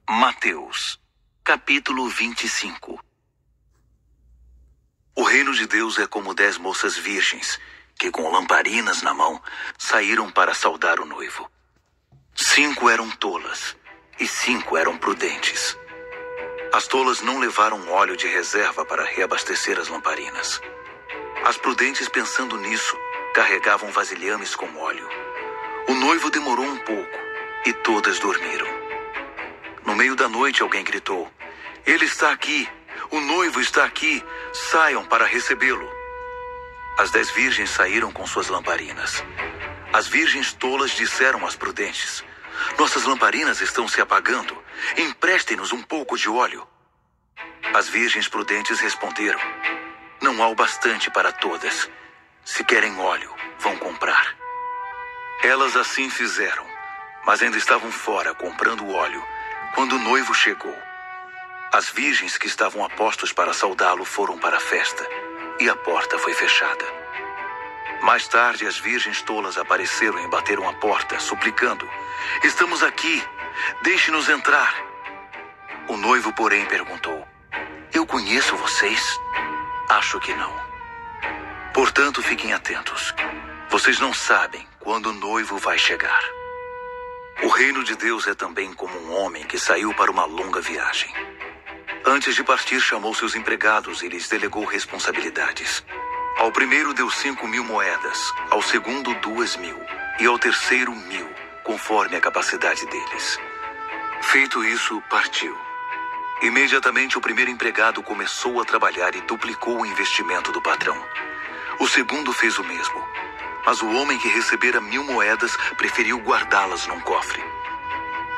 Mateus, capítulo 25. O reino de Deus é como 10 moças virgens, que com lamparinas na mão, saíram para saudar o noivo. 5 eram tolas, e 5 eram prudentes. As tolas não levaram óleo de reserva para reabastecer as lamparinas. As prudentes, pensando nisso, carregavam vasilhames com óleo. O noivo demorou um pouco, e todas dormiram. No meio da noite alguém gritou: "Ele está aqui! O noivo está aqui! Saiam para recebê-lo!" As 10 virgens saíram com suas lamparinas. As virgens tolas disseram às prudentes: "Nossas lamparinas estão se apagando. Emprestem-nos um pouco de óleo." As virgens prudentes responderam: "Não há o bastante para todas. Se querem óleo, vão comprar." Elas assim fizeram, mas ainda estavam fora comprando óleo quando o noivo chegou. As virgens que estavam a postos para saudá-lo foram para a festa, e a porta foi fechada. Mais tarde, as virgens tolas apareceram e bateram a porta, suplicando: "Estamos aqui, deixe-nos entrar." O noivo, porém, perguntou: "Eu conheço vocês?" "Acho que não." "Portanto, fiquem atentos. Vocês não sabem quando o noivo vai chegar." O reino de Deus é também como um homem que saiu para uma longa viagem. Antes de partir, chamou seus empregados e lhes delegou responsabilidades. Ao primeiro deu 5.000 moedas, ao segundo 2.000 e ao terceiro 1.000, conforme a capacidade deles. Feito isso, partiu. Imediatamente o primeiro empregado começou a trabalhar e duplicou o investimento do patrão. O segundo fez o mesmo, mas o homem que recebera 1.000 moedas preferiu guardá-las num cofre.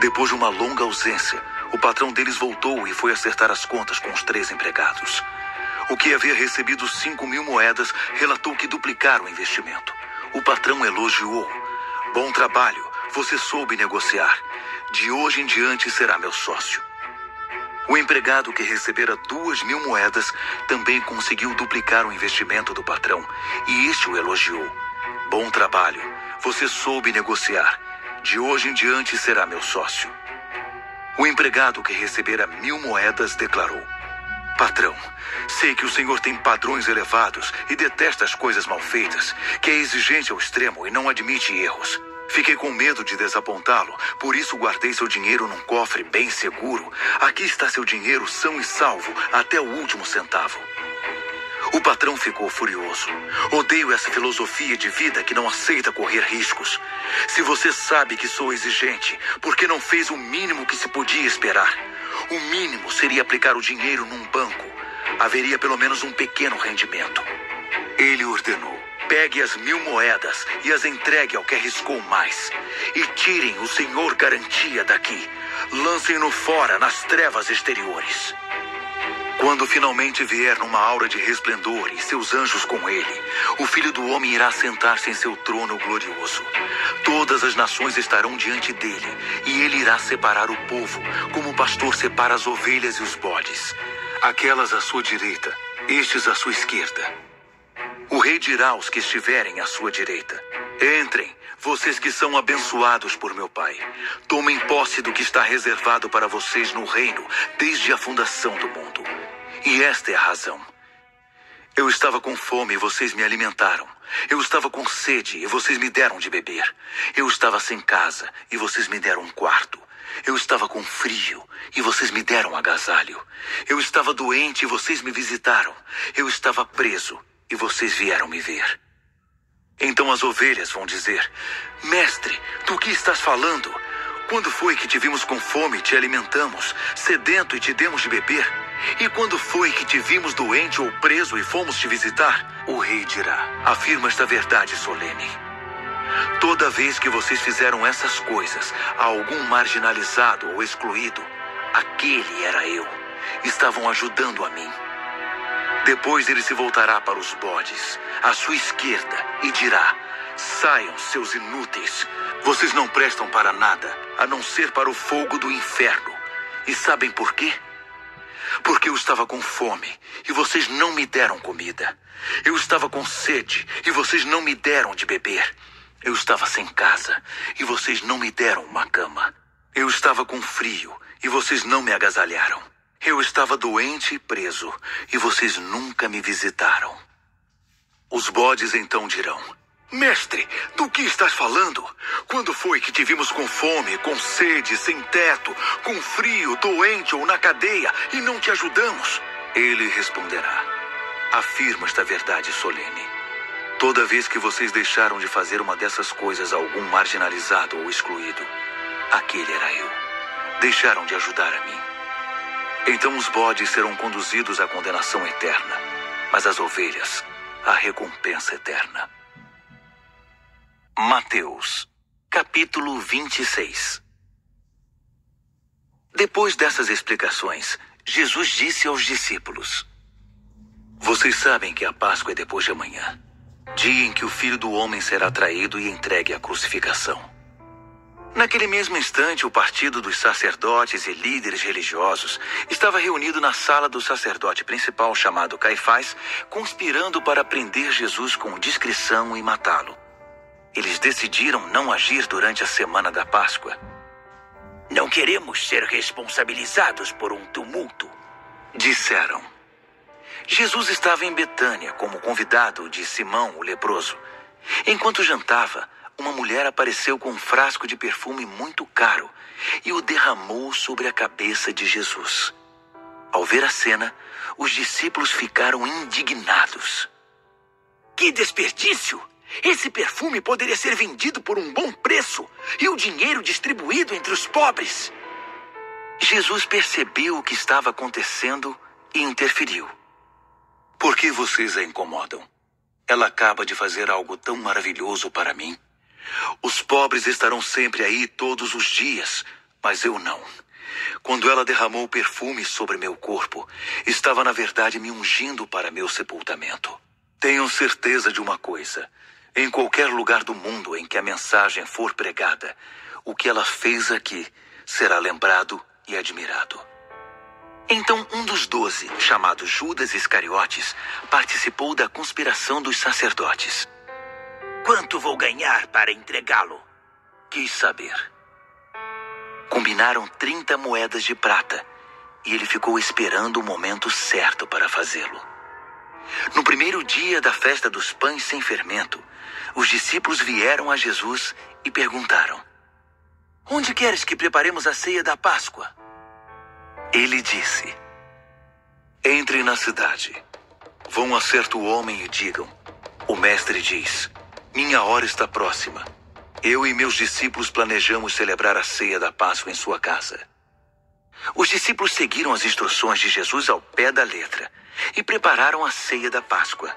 Depois de uma longa ausência, o patrão deles voltou e foi acertar as contas com os 3 empregados. O que havia recebido 5.000 moedas relatou que duplicaram o investimento. O patrão elogiou: "Bom trabalho, você soube negociar. De hoje em diante será meu sócio." O empregado que recebera 2.000 moedas também conseguiu duplicar o investimento do patrão, e este o elogiou: "Bom trabalho, você soube negociar. De hoje em diante será meu sócio." O empregado que recebera 1.000 moedas declarou: "Patrão, sei que o senhor tem padrões elevados e detesta as coisas mal feitas, que é exigente ao extremo e não admite erros. Fiquei com medo de desapontá-lo, por isso guardei seu dinheiro num cofre bem seguro. Aqui está seu dinheiro são e salvo até o último centavo." O patrão ficou furioso. "Odeio essa filosofia de vida que não aceita correr riscos. Se você sabe que sou exigente, por que não fez o mínimo que se podia esperar? O mínimo seria aplicar o dinheiro num banco. Haveria pelo menos um pequeno rendimento." Ele ordenou: "Pegue as 1.000 moedas e as entregue ao que arriscou mais. E tirem o senhor garantia daqui. Lancem-no fora nas trevas exteriores." Quando finalmente vier numa aura de resplendor e seus anjos com ele, o Filho do Homem irá sentar-se em seu trono glorioso. Todas as nações estarão diante dele, e ele irá separar o povo, como o pastor separa as ovelhas e os bodes. Aquelas à sua direita, estes à sua esquerda. O rei dirá aos que estiverem à sua direita: "Entrem, vocês que são abençoados por meu Pai. Tomem posse do que está reservado para vocês no reino, desde a fundação do mundo. E esta é a razão. Eu estava com fome e vocês me alimentaram. Eu estava com sede e vocês me deram de beber. Eu estava sem casa e vocês me deram um quarto. Eu estava com frio e vocês me deram agasalho. Eu estava doente e vocês me visitaram. Eu estava preso e vocês vieram me ver." Então as ovelhas vão dizer: "Mestre, do que estás falando? Quando foi que te vimos com fome e te alimentamos, sedento e te demos de beber? E quando foi que te vimos doente ou preso e fomos te visitar?" O rei dirá: "Afirmo esta verdade solene. Toda vez que vocês fizeram essas coisas a algum marginalizado ou excluído, aquele era eu. Estavam ajudando a mim." Depois ele se voltará para os bodes, à sua esquerda, e dirá: "Saiam, seus inúteis. Vocês não prestam para nada, a não ser para o fogo do inferno." E sabem por quê? Porque eu estava com fome, e vocês não me deram comida. Eu estava com sede, e vocês não me deram de beber. Eu estava sem casa, e vocês não me deram uma cama. Eu estava com frio e vocês não me agasalharam. Eu estava doente e preso e vocês nunca me visitaram. Os bodes então dirão: Mestre, do que estás falando? Quando foi que te vimos com fome, com sede, sem teto, com frio, doente ou na cadeia e não te ajudamos? Ele responderá: afirmo esta verdade solene. Toda vez que vocês deixaram de fazer uma dessas coisas a algum marginalizado ou excluído, aquele era eu. Deixaram de ajudar a mim. Então os bodes serão conduzidos à condenação eterna, mas as ovelhas à recompensa eterna. Mateus, capítulo 26. Depois dessas explicações, Jesus disse aos discípulos: Vocês sabem que a Páscoa é depois de amanhã, dia em que o Filho do Homem será traído e entregue à crucificação. Naquele mesmo instante, o partido dos sacerdotes e líderes religiosos estava reunido na sala do sacerdote principal, chamado Caifás, conspirando para prender Jesus com discrição e matá-lo. Eles decidiram não agir durante a semana da Páscoa. Não queremos ser responsabilizados por um tumulto, disseram. Jesus estava em Betânia como convidado de Simão, o leproso. Enquanto jantava, uma mulher apareceu com um frasco de perfume muito caro e o derramou sobre a cabeça de Jesus. Ao ver a cena, os discípulos ficaram indignados. Que desperdício! Esse perfume poderia ser vendido por um bom preço e o dinheiro distribuído entre os pobres. Jesus percebeu o que estava acontecendo e interferiu. Por que vocês a incomodam? Ela acaba de fazer algo tão maravilhoso para mim. Os pobres estarão sempre aí todos os dias, mas eu não. Quando ela derramou perfume sobre meu corpo, estava na verdade me ungindo para meu sepultamento. Tenham certeza de uma coisa: em qualquer lugar do mundo em que a mensagem for pregada, o que ela fez aqui será lembrado e admirado. Então um dos 12, chamado Judas Iscariotes, participou da conspiração dos sacerdotes. Quanto vou ganhar para entregá-lo? Quis saber. Combinaram 30 moedas de prata e ele ficou esperando o momento certo para fazê-lo. No primeiro dia da festa dos pães sem fermento, os discípulos vieram a Jesus e perguntaram: Onde queres que preparemos a ceia da Páscoa? Ele disse: Entrem na cidade. Vão a certo homem e digam: O mestre diz: Minha hora está próxima. Eu e meus discípulos planejamos celebrar a ceia da Páscoa em sua casa. Os discípulos seguiram as instruções de Jesus ao pé da letra e prepararam a ceia da Páscoa.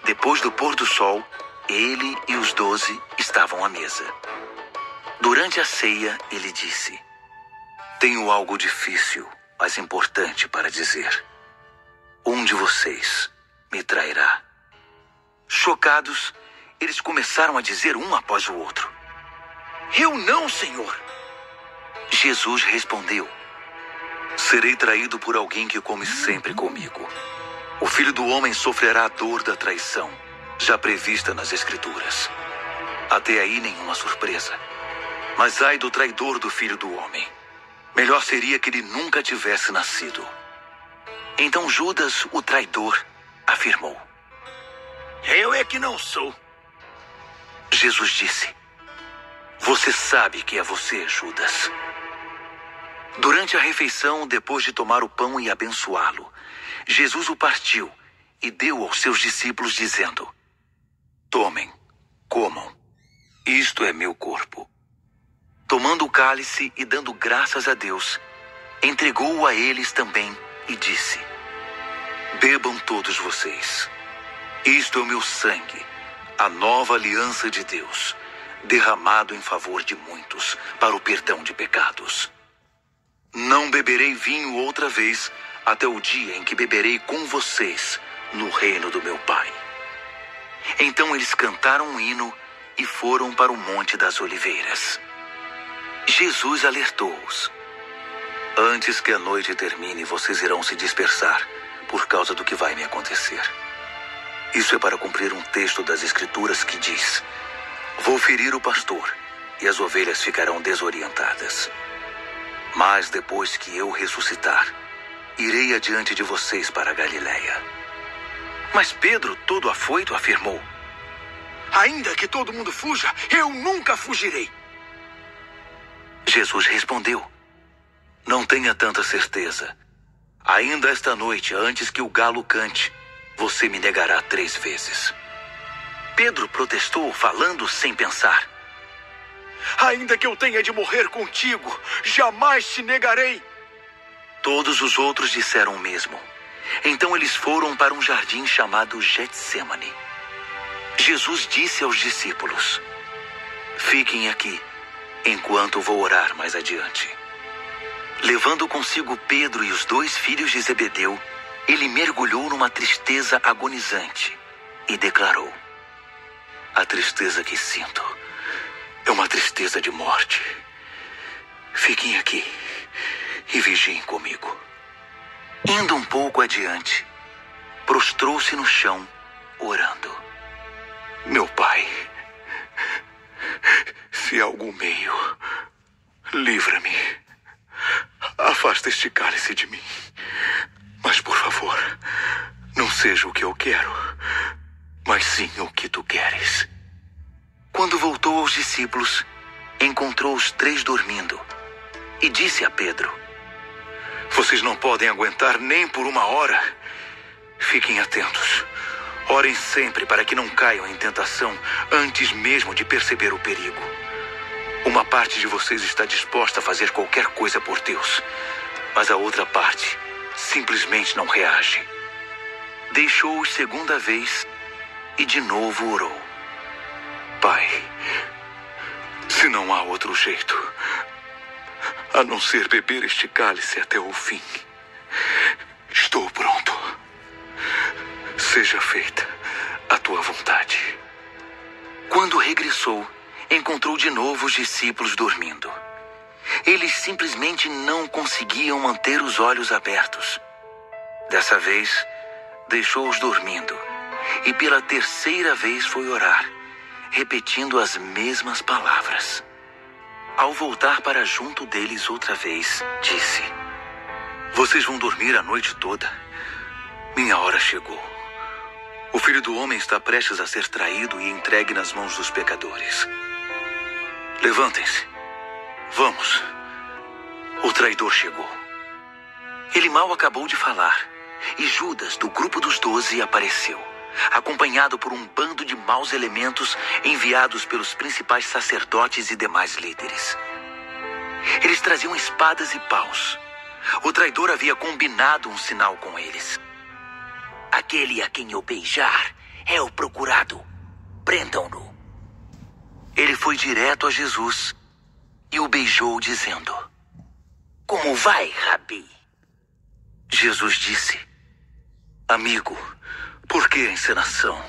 Depois do pôr do sol, ele e os 12 estavam à mesa. Durante a ceia, ele disse: Tenho algo difícil, mas importante para dizer. Um de vocês me trairá. Chocados, eles começaram a dizer um após o outro: Eu não, Senhor. Jesus respondeu: Serei traído por alguém que come sempre comigo. O Filho do Homem sofrerá a dor da traição, já prevista nas Escrituras. Até aí nenhuma surpresa. Mas ai do traidor do Filho do Homem. Melhor seria que ele nunca tivesse nascido. Então Judas, o traidor, afirmou: Eu é que não sou. Jesus disse: Você sabe que é você, Judas. Durante a refeição, depois de tomar o pão e abençoá-lo, Jesus o partiu e deu aos seus discípulos, dizendo: Tomem, comam, isto é meu corpo. Tomando o cálice e dando graças a Deus, entregou-o a eles também e disse: Bebam todos vocês. Isto é o meu sangue, a nova aliança de Deus, derramado em favor de muitos para o perdão de pecados. Não beberei vinho outra vez até o dia em que beberei com vocês no reino do meu Pai. Então eles cantaram um hino e foram para o Monte das Oliveiras. Jesus alertou-os: Antes que a noite termine, vocês irão se dispersar por causa do que vai me acontecer. Isso é para cumprir um texto das Escrituras que diz: Vou ferir o pastor e as ovelhas ficarão desorientadas. Mas depois que eu ressuscitar, irei adiante de vocês para a Galiléia. Mas Pedro, todo afoito, afirmou: Ainda que todo mundo fuja, eu nunca fugirei. Jesus respondeu: Não tenha tanta certeza. Ainda esta noite, antes que o galo cante, você me negará 3 vezes. Pedro protestou, falando sem pensar: Ainda que eu tenha de morrer contigo, jamais te negarei. Todos os outros disseram o mesmo. Então eles foram para um jardim chamado Getsêmani. Jesus disse aos discípulos: Fiquem aqui, enquanto vou orar mais adiante. Levando consigo Pedro e os 2 filhos de Zebedeu, ele mergulhou numa tristeza agonizante e declarou: A tristeza que sinto é uma tristeza de morte. Fiquem aqui e vigiem comigo. Indo um pouco adiante, prostrou-se no chão, orando: Meu Pai, se há algum meio, livra-me. Afasta este cálice de mim. Mas, por favor, não seja o que eu quero, mas sim o que tu queres. Quando voltou aos discípulos, encontrou os 3 dormindo e disse a Pedro: Vocês não podem aguentar nem por 1 hora? Fiquem atentos. Orem sempre para que não caiam em tentação antes mesmo de perceber o perigo. Uma parte de vocês está disposta a fazer qualquer coisa por Deus, mas a outra parte simplesmente não reage. Deixou-os 2ª vez e de novo orou: Pai, se não há outro jeito a não ser beber este cálice até o fim, estou pronto. Seja feita a tua vontade. Quando regressou, encontrou de novo os discípulos dormindo. Eles simplesmente não conseguiam manter os olhos abertos. Dessa vez, deixou-os dormindo e pela 3ª vez foi orar, repetindo as mesmas palavras. Ao voltar para junto deles outra vez, disse: Vocês vão dormir a noite toda? Minha hora chegou. O Filho do Homem está prestes a ser traído e entregue nas mãos dos pecadores. Levantem-se. Vamos. O traidor chegou. Ele mal acabou de falar, e Judas, do grupo dos 12, apareceu, acompanhado por um bando de maus elementos enviados pelos principais sacerdotes e demais líderes. Eles traziam espadas e paus. O traidor havia combinado um sinal com eles. Aquele a quem eu beijar é o procurado. Prendam-no. Ele foi direto a Jesus e o beijou, dizendo: Como vai, Rabi? Jesus disse: Amigo, por que a encenação?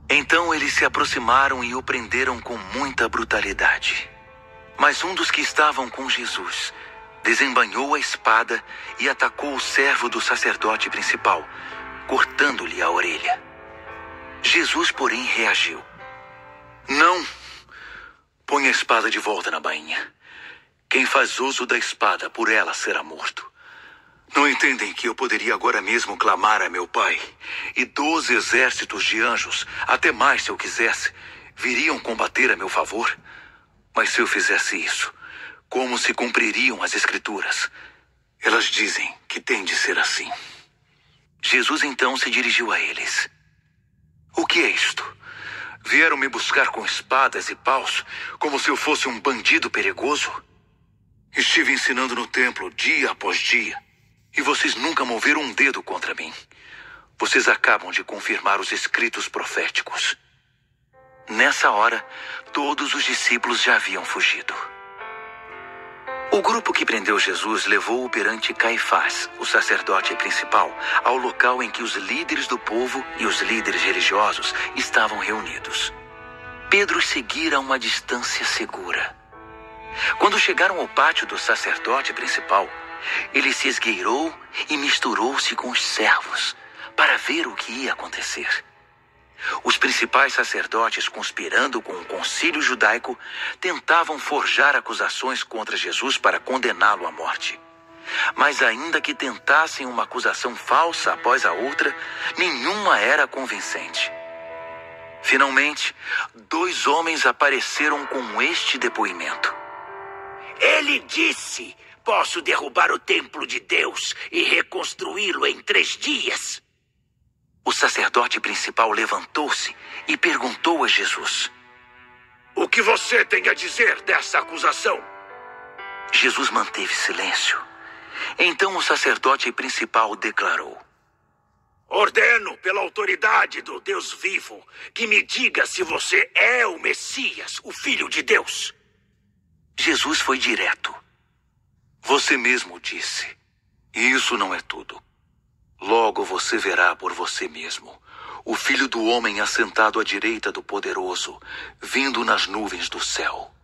Então eles se aproximaram e o prenderam com muita brutalidade. Mas um dos que estavam com Jesus desembainhou a espada e atacou o servo do sacerdote principal, cortando-lhe a orelha. Jesus, porém, reagiu: Não! Põe a espada de volta na bainha. Quem faz uso da espada, por ela será morto. Não entendem que eu poderia agora mesmo clamar a meu Pai, e 12 exércitos de anjos, até mais se eu quisesse, viriam combater a meu favor? Mas se eu fizesse isso, como se cumpririam as Escrituras? Elas dizem que tem de ser assim. Jesus então se dirigiu a eles: O que é isto? Vieram me buscar com espadas e paus, como se eu fosse um bandido perigoso? Estive ensinando no templo dia após dia, e vocês nunca moveram um dedo contra mim. Vocês acabam de confirmar os escritos proféticos. Nessa hora, todos os discípulos já haviam fugido. O grupo que prendeu Jesus levou-o perante Caifás, o sacerdote principal, ao local em que os líderes do povo e os líderes religiosos estavam reunidos. Pedro seguira a uma distância segura. Quando chegaram ao pátio do sacerdote principal, ele se esgueirou e misturou-se com os servos para ver o que ia acontecer. Os principais sacerdotes, conspirando com o concílio judaico, tentavam forjar acusações contra Jesus para condená-lo à morte. Mas ainda que tentassem uma acusação falsa após a outra, nenhuma era convincente. Finalmente, 2 homens apareceram com este depoimento. Ele disse: posso derrubar o templo de Deus e reconstruí-lo em 3 dias. O sacerdote principal levantou-se e perguntou a Jesus: O que você tem a dizer dessa acusação? Jesus manteve silêncio. Então o sacerdote principal declarou: Ordeno pela autoridade do Deus vivo que me diga se você é o Messias, o Filho de Deus. Jesus foi direto. Você mesmo disse. E isso não é tudo. Logo você verá por você mesmo o Filho do Homem assentado à direita do Poderoso, vindo nas nuvens do céu.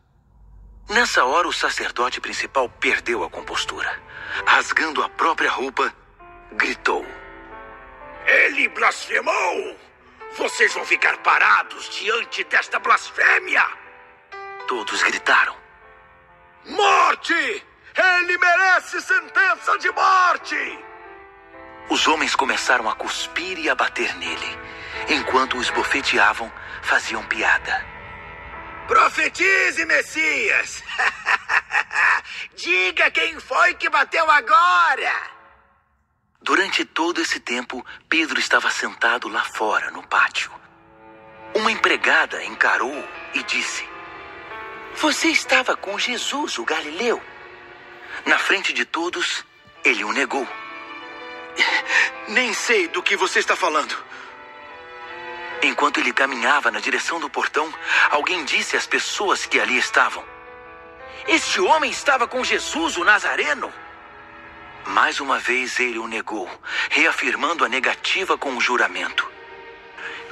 Nessa hora, o sacerdote principal perdeu a compostura. Rasgando a própria roupa, gritou: Ele blasfemou! Vocês vão ficar parados diante desta blasfêmia! Todos gritaram: Morte! Ele merece sentença de morte! Os homens começaram a cuspir e a bater nele. Enquanto o esbofeteavam, faziam piada. Profetize, Messias! Diga quem foi que bateu agora! Durante todo esse tempo, Pedro estava sentado lá fora, no pátio. Uma empregada encarou-o e disse: Você estava com Jesus, o Galileu. Na frente de todos, ele o negou. Nem sei do que você está falando. Enquanto ele caminhava na direção do portão, alguém disse às pessoas que ali estavam: Este homem estava com Jesus, o Nazareno. Mais uma vez ele o negou, reafirmando a negativa com o juramento.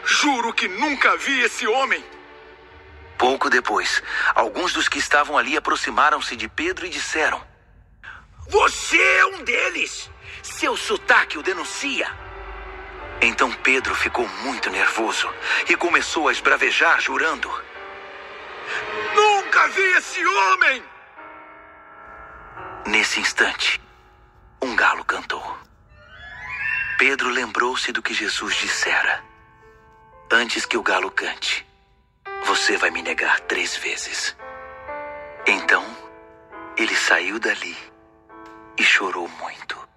Juro que nunca vi esse homem. Pouco depois, alguns dos que estavam ali aproximaram-se de Pedro e disseram: Você é um deles! Seu sotaque o denuncia. Então Pedro ficou muito nervoso e começou a esbravejar, jurando: Nunca vi esse homem! Nesse instante, um galo cantou. Pedro lembrou-se do que Jesus dissera: Antes que o galo cante, você vai me negar 3 vezes. Então, ele saiu dali e chorou muito.